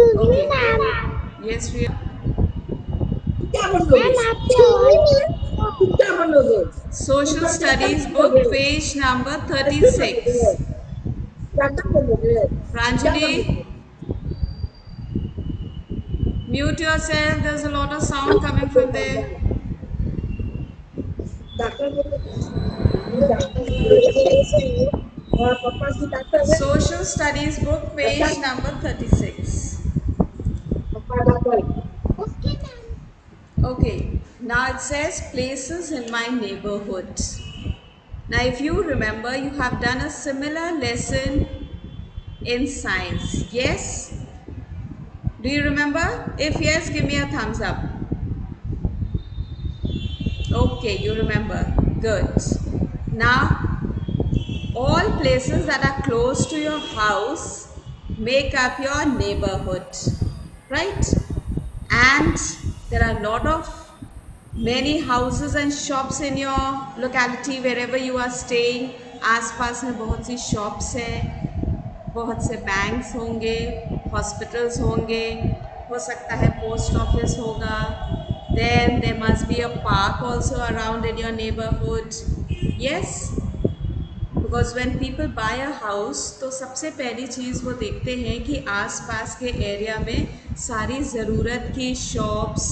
Okay. Ma'am Yes, we क्या बनोगे? Ma'am आपसे और तुम क्या बनोगे? Social तुम डॉक्टर Studies बनोगे? book, page number वकील बनोगे? 36. डॉक्टर बनोगे? क्या Pranjali, बनोगे? mute yourself. There's a lot of sound coming from there. Doctor बनोगे? डॉक्टर बनोगे? और पापा की डॉक्टर है? Social Studies book, अच्छा, page number 36. पापा doctor. Okay ma'am Okay, now it says places in my neighborhood. Now, if you remember, you have done a similar lesson in science. Yes? Do you remember? If yes, give me a thumbs up. Okay, you remember. Good. Now, all places that are close to your house make up your neighborhood. Right? And there are a lot of many houses and shops in your locality wherever you are staying. आसपास में बहुत सी shops हैं, बहुत से banks होंगे, hospitals होंगे, हो सकता है पोस्ट ऑफिस होगा, then there must be a park also around in your neighborhood. Yes, because when people buy a house तो सबसे पहली चीज़ वो देखते हैं कि आसपास के एरिया में सारी ज़रूरत की शॉप्स,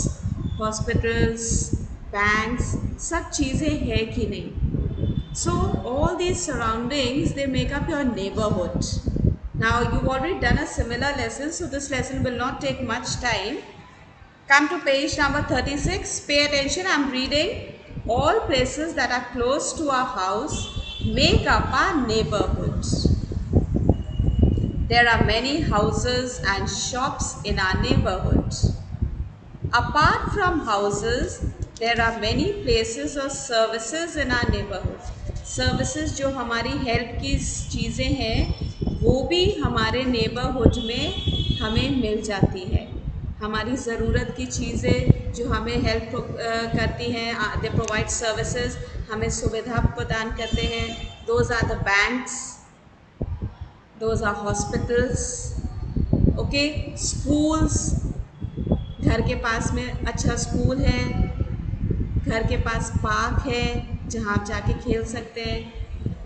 हॉस्पिटल्स, बैंक्स, सब चीज़ें हैं कि नहीं. So all these surroundings they make up your neighborhood. Now you've already done a similar lesson, so this lesson will not take much time. Come to page number 36. Pay attention, I'm reading. All places that are close to our house make up our neighborhood. There are many houses and shops in our neighborhood. Apart from houses, there are many places or services in our neighborhood. Services जो हमारी help की चीज़ें हैं वो भी हमारे neighbourhood में हमें मिल जाती है. हमारी ज़रूरत की चीज़ें जो हमें हेल्प करती हैं, दे प्रोवाइड सर्विसेज, हमें सुविधा प्रदान करते हैं. Those are the banks, those are hospitals, okay, schools. घर के पास में अच्छा स्कूल है, घर के पास पार्क है जहाँ आप जाके खेल सकते हैं.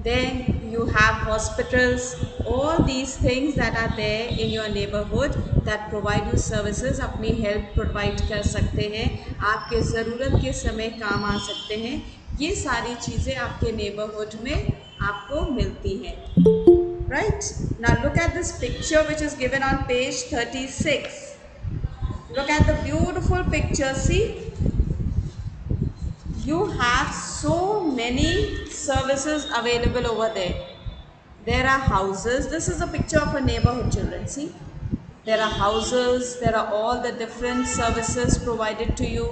Then you have hospitals. All these things that are there in your neighbourhood that provide you services, अपनी हेल्प प्रोवाइड कर सकते हैं, आपके ज़रूरत के समय काम आ सकते हैं. ये सारी चीज़ें आपके नेबरहुड में आपको मिलती हैं. Right? Now look at this picture which is given on page 36. Look at the beautiful picture. See, you have so many services available over there. There are houses. This is a picture of a neighborhood, children. See, there are houses. There are all the different services provided to you.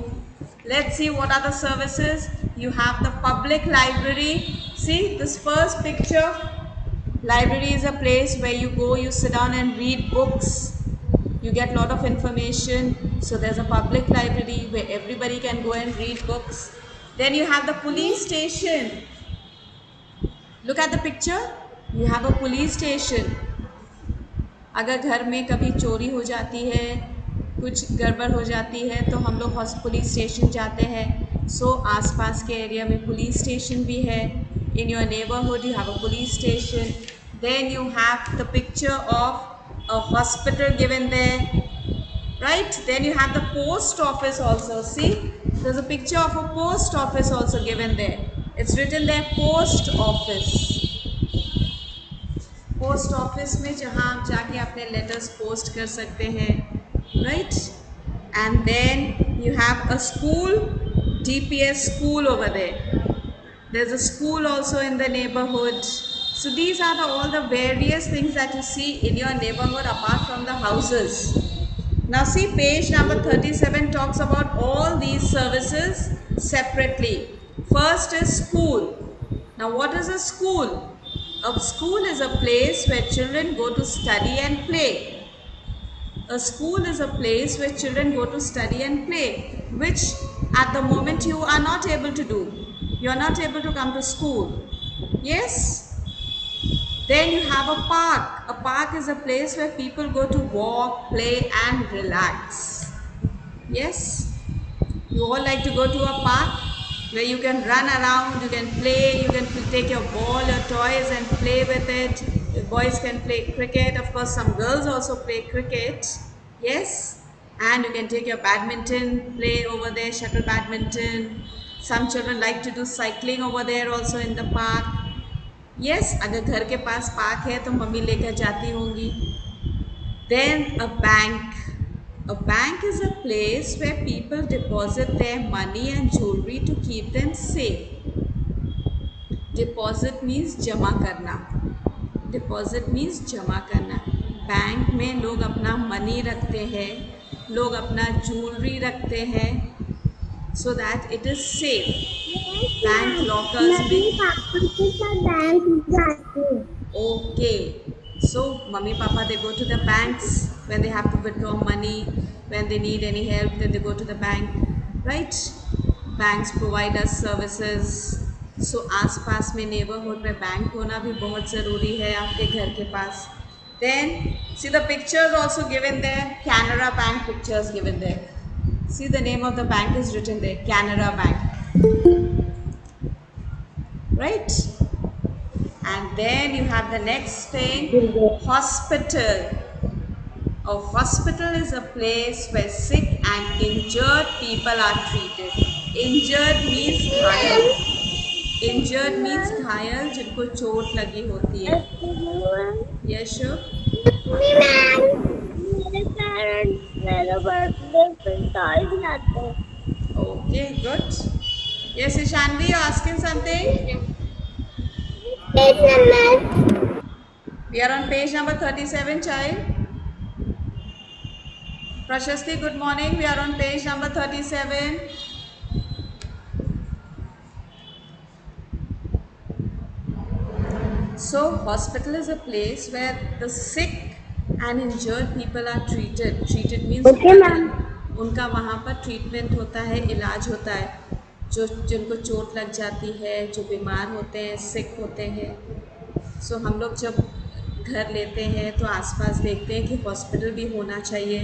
Let's see what are the services. You have the public library. See this first picture. Library is a place where you go, you sit down and read books. You get a lot of information. So there's a public library where everybody can go and read books. Then you have the police station. Look at the picture. You have a police station. अगर घर में कभी चोरी हो जाती है, कुछ गड़बड़ हो जाती है तो हम लोग पुलिस स्टेशन जाते हैं. सो आसपास के एरिया में पुलिस स्टेशन भी है. In your neighbourhood you have a police station. Then you have the picture of a hospital given there, right? Then you have the post office also. See, there's a picture of a post office also given there. It's written there, post office. Post office में जहाँ आप जाके अपने letters post कर सकते हैं, right? And then you have a school, DPS school over there. There's a school also in the neighborhood. So these are all the various things that you see in your neighborhood apart from the houses. Now see, page number 37 talks about all these services separately. First is school. Now what is a school? A school is a place where children go to study and play. A school is a place where children go to study and play, which at the moment you are not able to do. You are not able to come to school. Yes? Then you have a park. A park is a place where people go to walk, play, and relax. Yes, you all like to go to a park where you can run around, you can play, you can take your ball, your toys, and play with it. The boys can play cricket. Of course, some girls also play cricket. Yes, and you can take your badminton, play over there, shuttle badminton. Some children like to do cycling over there also in the park. Yes, अगर घर के पास park है तो mummy लेकर जाती होंगी. Then a bank. A bank is a place where people deposit their money and jewelry to keep them safe. Deposit means जमा करना. Deposit means जमा करना. बैंक में लोग अपना मनी रखते हैं, लोग अपना ज्वेलरी रखते हैं, so that it is safe. Bank lockers में. पापा के साथ बैंक जाती हूँ. Okay, so mummy papa they go to the banks when they have to withdraw money, when they need any help then they go to the bank, right? Banks provide us services. So आस पास में neighborhood में bank होना भी बहुत ज़रूरी है आपके घर के पास. Then see the pictures also given there. Canara Bank pictures given there. See the name of the bank is written there. Canara Bank, right? And then you have the next thing, hospital. A hospital is a place where sick and injured people are treated. Injured means घायल. Injured means घायल जिनको चोट लगी होती है. Yes, sure. मेरे parents मेरे birthday पे टॉय दिलाते हैं. Okay, good. Yes, Ishanvi, you're asking something? Page number We are on page number 37, child. Prashasti, good morning. We are on page number 37. So, hospital is a place where the sick and injured people are treated. Treated means Okay, ma'am. उनका वहाँ पर treatment होता है, इलाज होता है. जो जिनको चोट लग जाती है, जो बीमार होते हैं, सिक होते हैं. सो हम लोग जब घर लेते हैं तो आसपास देखते हैं कि हॉस्पिटल भी होना चाहिए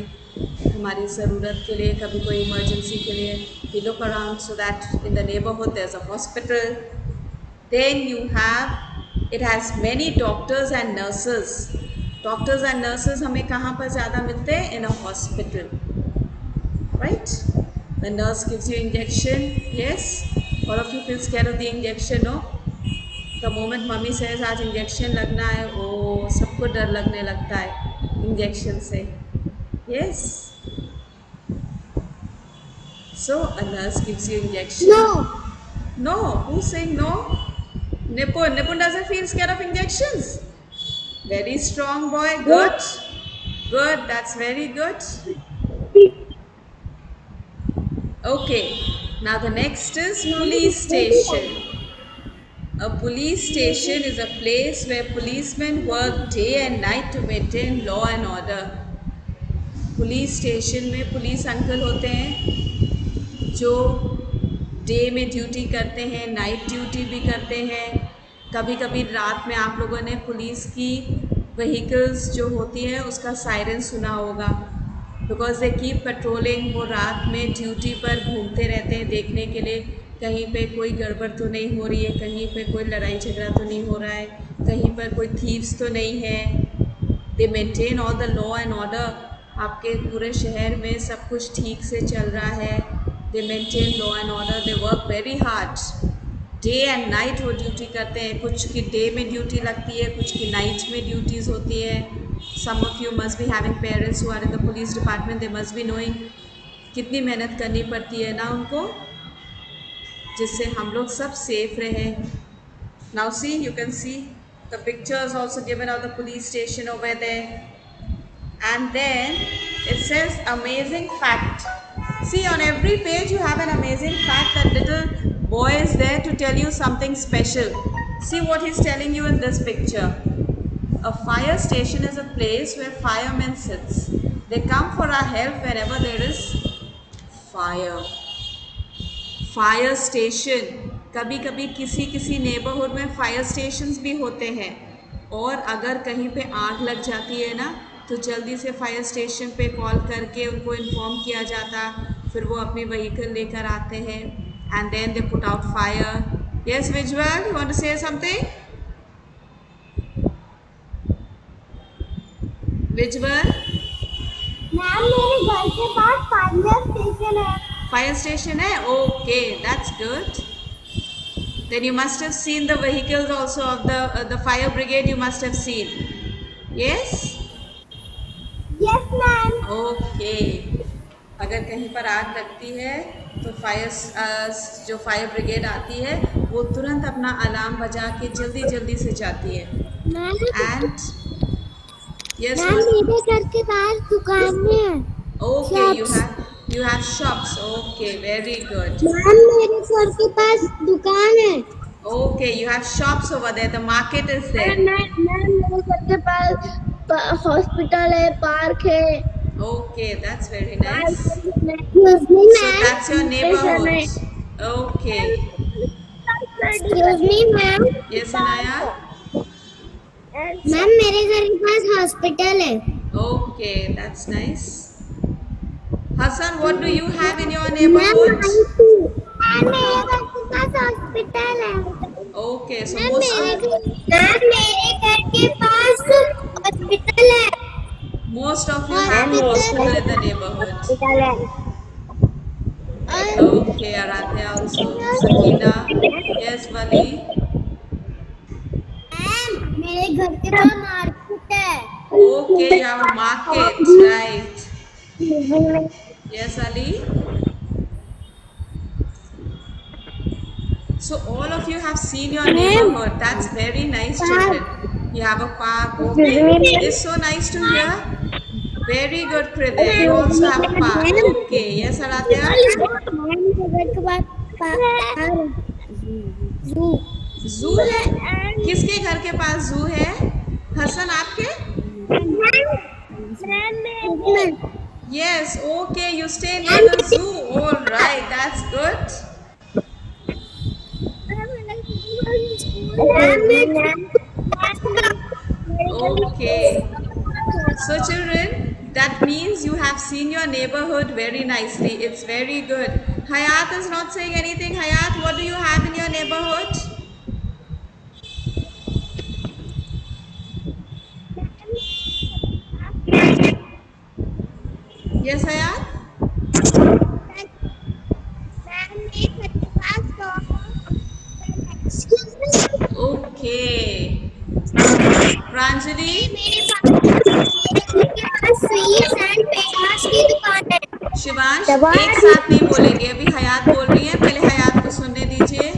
हमारी ज़रूरत के लिए, कभी कोई इमरजेंसी के लिए. We look around so that in the neighbourhood there is a hospital. Then you have it has many doctors and nurses. Doctors and nurses हमें कहाँ पर ज़्यादा मिलते हैं? In a hospital, right? The nurse gives you injection. Yes, all of you feel scared of the injection, no? The moment mummy says आज injection लगना है, ओ सबको डर लगने लगता है इंजेक्शन से. Yes, so a nurse gives you injection. No. No, who's saying no? Nipun. Nipun doesn't feel scared of injections. Very strong boy. Good. Good. That's very good. Okay. Now the next is police station. A police station is a place where policemen work day and night to maintain law and order. Police station में police uncle होते हैं जो day में duty करते हैं, night duty भी करते हैं. कभी कभी रात में आप लोगों ने पुलिस की व्हीकल्स जो होती है उसका सायरन सुना होगा, बिकॉज दे कीप पेट्रोलिंग. वो रात में ड्यूटी पर घूमते रहते हैं देखने के लिए कहीं पे कोई गड़बड़ तो नहीं हो रही है, कहीं पे कोई लड़ाई झगड़ा तो नहीं हो रहा है, कहीं पर कोई थीव्स तो नहीं है. दे maintain all the law and order. आपके पूरे शहर में सब कुछ ठीक से चल रहा है. दे maintain law and order. They work very hard. Day and night वो ड्यूटी करते हैं. कुछ की डे में ड्यूटी लगती है, कुछ की नाइट में ड्यूटीज़ होती है. Some of you must be having parents who are in the police department. They must be knowing कितनी मेहनत करनी पड़ती है ना उनको, जिससे हम लोग सब सेफ रहें. Now see, you can see the pictures also given of the police station over there. And then it says amazing fact. See, on every page you have an amazing fact. That little boy is there to tell you something special. See what he's telling you in this picture. A fire station is a place where firemen sits. They come for our help whenever there is fire. Fire station. कभी कभी किसी किसी neighbourhood में fire stations भी होते हैं. और अगर कहीं पे आग लग जाती है ना तो जल्दी से फायर स्टेशन पे कॉल करके उनको इन्फॉर्म किया जाता, फिर वो अपनी व्हीकल लेकर आते हैं and then they put out fire. Yes visual, you want to say something? Visual? Ma'am मेरे घर के पास फायर स्टेशन है। फायर स्टेशन है? Okay, that's good. Then you must have seen the vehicles also of the fire brigade. You must have seen. Yes? Yes ma'am. Okay. अगर कहीं पर आग लगती है तो जो फायर ब्रिगेड आती है वो तुरंत अपना अलार्म बजा के जल्दी जल्दी से जाती है। एंड यस मेरे घर के बाहर दुकान है। Okay, you have shops. Okay, very good. Ma'am मेरे घर के पास दुकान है। Okay, you have shops over there. The market is there. Ma'am मेरे घर के पास हॉस्पिटल है, पार्क है। Okay, that's very nice. Excuse me, So that's your neighborhood. Okay. Excuse me, ma'am. Yes, Anaya? Ma'am मेरे घर के पास हॉस्पिटल है। Okay, that's nice. Hassan, what do you have in your neighborhood? Ma'am मेरे घर के पास hospital है। Okay, so ma'am मेरे घर के पास हॉस्पिटल है। most of you have a hospital in the neighborhood. Hospital है। Okay, Aradhya also. Sakina. Yes, Vali. Ma'am मेरे घर के पास मार्केट है। Okay, you have a market, right? Yes, Ali. So all of you have seen your neighborhood. That's very nice, children. You have a park. Okay, it's so nice to hear. Very good, Kridya. You also have a park. Okay, yes, Aradhya. मेरे घर के पास जू Zoo है? किसके घर के पास zoo है? हसन आपके? Yes. Okay, you stay near the zoo. All right, that's good. Okay. So children, that means you have seen your neighborhood very nicely. It's very good. Hayat is not saying anything. Hayat, what do you have in your neighborhood? Yes, Hayat? Okay. Pranjali? Shivansh, एक साथ नहीं बोलेंगे, अभी हयात बोल रही है, पहले हयात को सुनने दीजिए।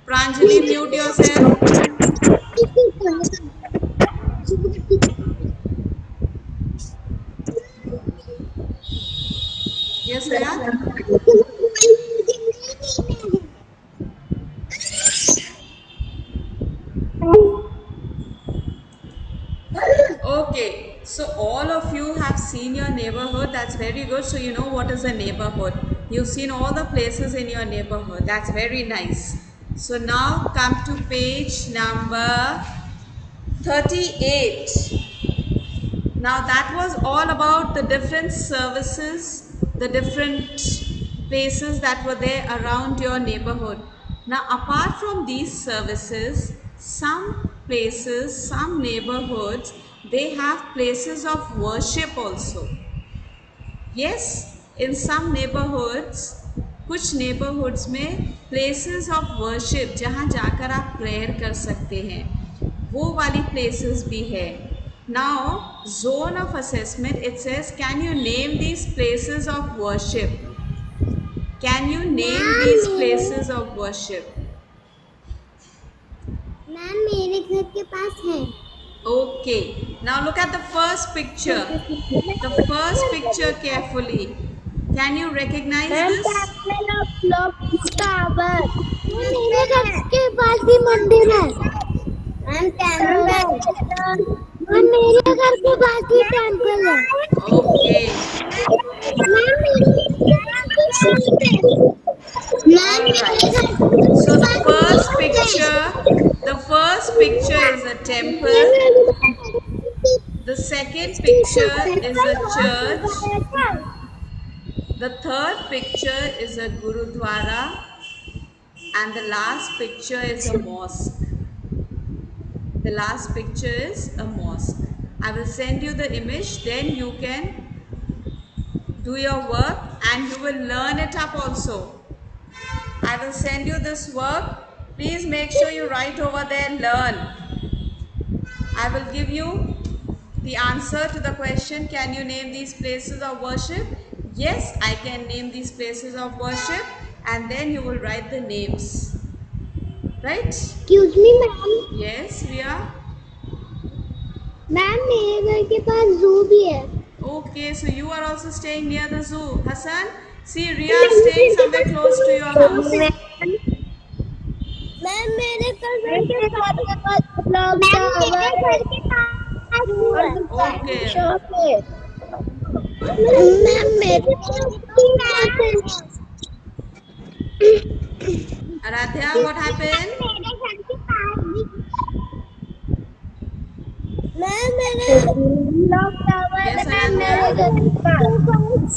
Pranjali, mute yourself. Yes Hayat? Okay, so all of you have seen your neighborhood. That's very good. So you know what is a neighborhood. You've seen all the places in your neighborhood. That's very nice. So now come to page number 38. Now that was all about the different services, the different places that were there around your neighborhood. Now apart from these services, some places, some neighborhoods, they have places of worship also. Yes, in some neighborhoods, कुछ neighborhoods में places of worship जहाँ जाकर आप prayer कर सकते हैं, वो वाली places भी है. Now, zone of assessment, it says, can you name these places of worship? Can you name these places of worship? Ma'am मेरे घर के पास है। Okay, now look at the first picture. The first picture carefully. Can you recognize this? मेरे घर के पास भी मंदिर है। मेरे घर के पास भी टेम्पल है। Okay. Alright. So the first picture is a temple. The second picture is a church. The third picture is a gurudwara. And the last picture is a mosque. The last picture is a mosque. I will send you the image, then you can do your work and you will learn it up also. I will send you this work. Please make sure you write over there, learn. I will give you the answer to the question, can you name these places of worship? Yes, I can name these places of worship, and then you will write the names. Right? Excuse me, ma'am. Yes, Ria. Ma'am मेरे घर के पास जू भी है. Okay, so you are also staying near the zoo. Hassan, see Ria is staying somewhere close to your house. Ma'am मेरे घर के पास clock Okay. Shop है. मैम मेरे Aradhya, what happened? मैम मेरे क्लॉक टावर Yes, है Aradhya. मेरे घर के पास.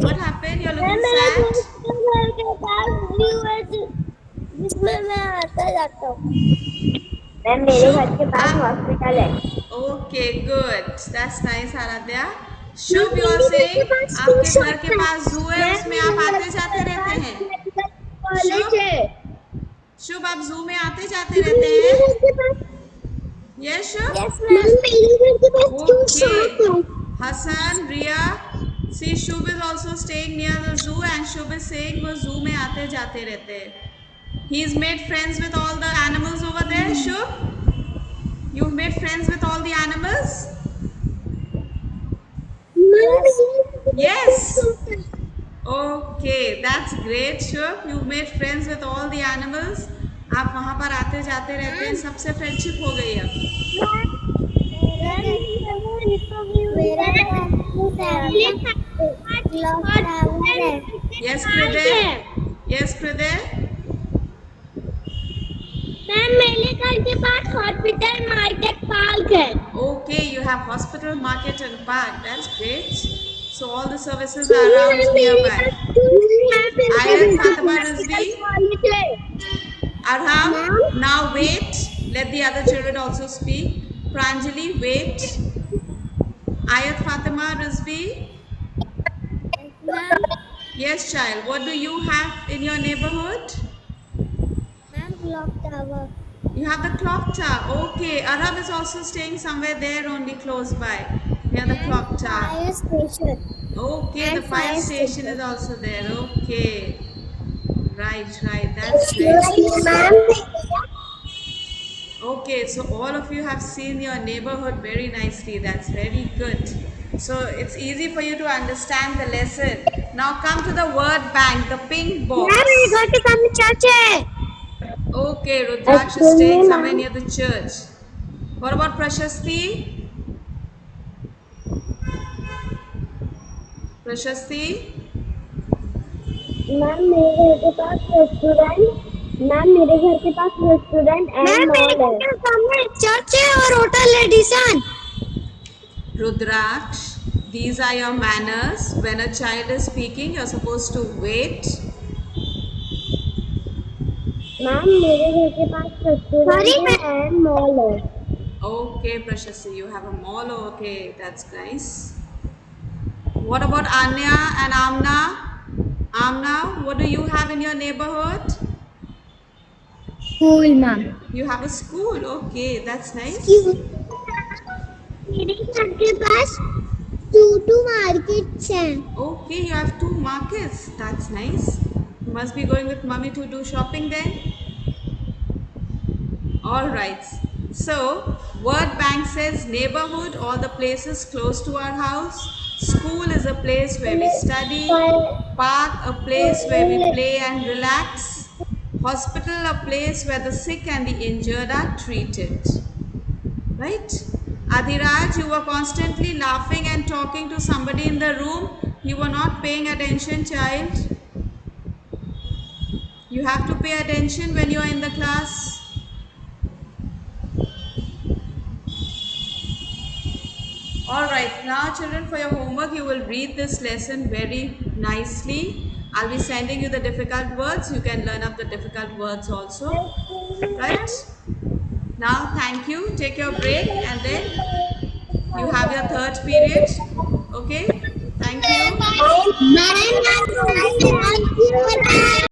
What happened? You're ma'am looking मेरे sad. घर के पास व्यू है जिसमें मैं आता जाता हूँ. मैम मेरे घर के पास हॉस्पिटल है. Okay, good. That's nice, Aradhya. Shubh, you are saying आपके घर के पास जू है, उसमें आप आते जाते रहते हैं. कॉलेज है. शुभ, आप जू में आते जाते रहते हैं. Yes, शुभ. यस मैम मेरे घर के पास टू शॉप है. Hassan, Ria, see Shubh is also staying near the zoo and Shubh is saying वो zoo में आते जाते रहते हैं. He's made friends with all the animals over there, Shubh. You've made friends with all the animals? Yes. Okay, that's great, Shubh. You've made friends with all the animals. आप वहाँ पर आते जाते रहते हैं, सबसे फ्रेंडशिप हो गई अब. Yes, Kriday. Yes, Kriday. Ma'am मेरे घर के पास हॉस्पिटल मार्केट पार्क है. Okay, you have hospital, market, and park. That's great. So all the services are around nearby. Ayat, Fatima, Rizvi. Arham, now wait. Let the other children also speak. Pranjali, wait. Ayat, Fatima, Rizvi. Yes, child. What do you have in your neighborhood? Ma'am clock tower. You have the clock tower. Okay. Arham is also staying somewhere there only close by. Near the clock tower. Fire station. Okay, And the fire fire station station. is also there. Okay. Right, right. That's great. Ma'am Okay, so all of you have seen your neighborhood very nicely. That's very good. So it's easy for you to understand the lesson. Now come to the word bank, the pink box. मेरे घर के सामने church है. Okay, Rudraksh is staying somewhere near the church. What about Prashasti? Prashasti? Ma'am मेरे घर के पास restaurant. Ma'am मेरे घर के पास रेस्टोरेंट एंड मॉल है. सामने चर्च है और hotel Edison. Rudraksh, these are your manners. When a child is speaking, you're supposed to wait. Ma'am मेरे घर के पास रेस्टोरेंट एंड मॉल है. Okay, Prashasti, you have a mall. Okay, that's nice. What about Anya and Amna? Amna, what do you have in your neighborhood? School ma'am. You have a school. Okay, that's nice. मेरे घर के पास to markets हैं. Okay, you have 2 markets. That's nice. You must be going with mommy to do shopping then. All right. So, word bank says neighborhood, all the places close to our house. School is a place where we study. Park, a place where we play and relax. Hospital, a place where the sick and the injured are treated. Right? Adhiraj, you were constantly laughing and talking to somebody in the room. You were not paying attention, child. You have to pay attention when you are in the class. All right, now children, for your homework, you will read this lesson very nicely. I'll be sending you the difficult words. You can learn up the difficult words also. Right? Now, thank you. Take your break and then you have your third period. Okay? Thank you. Bye. Thank you.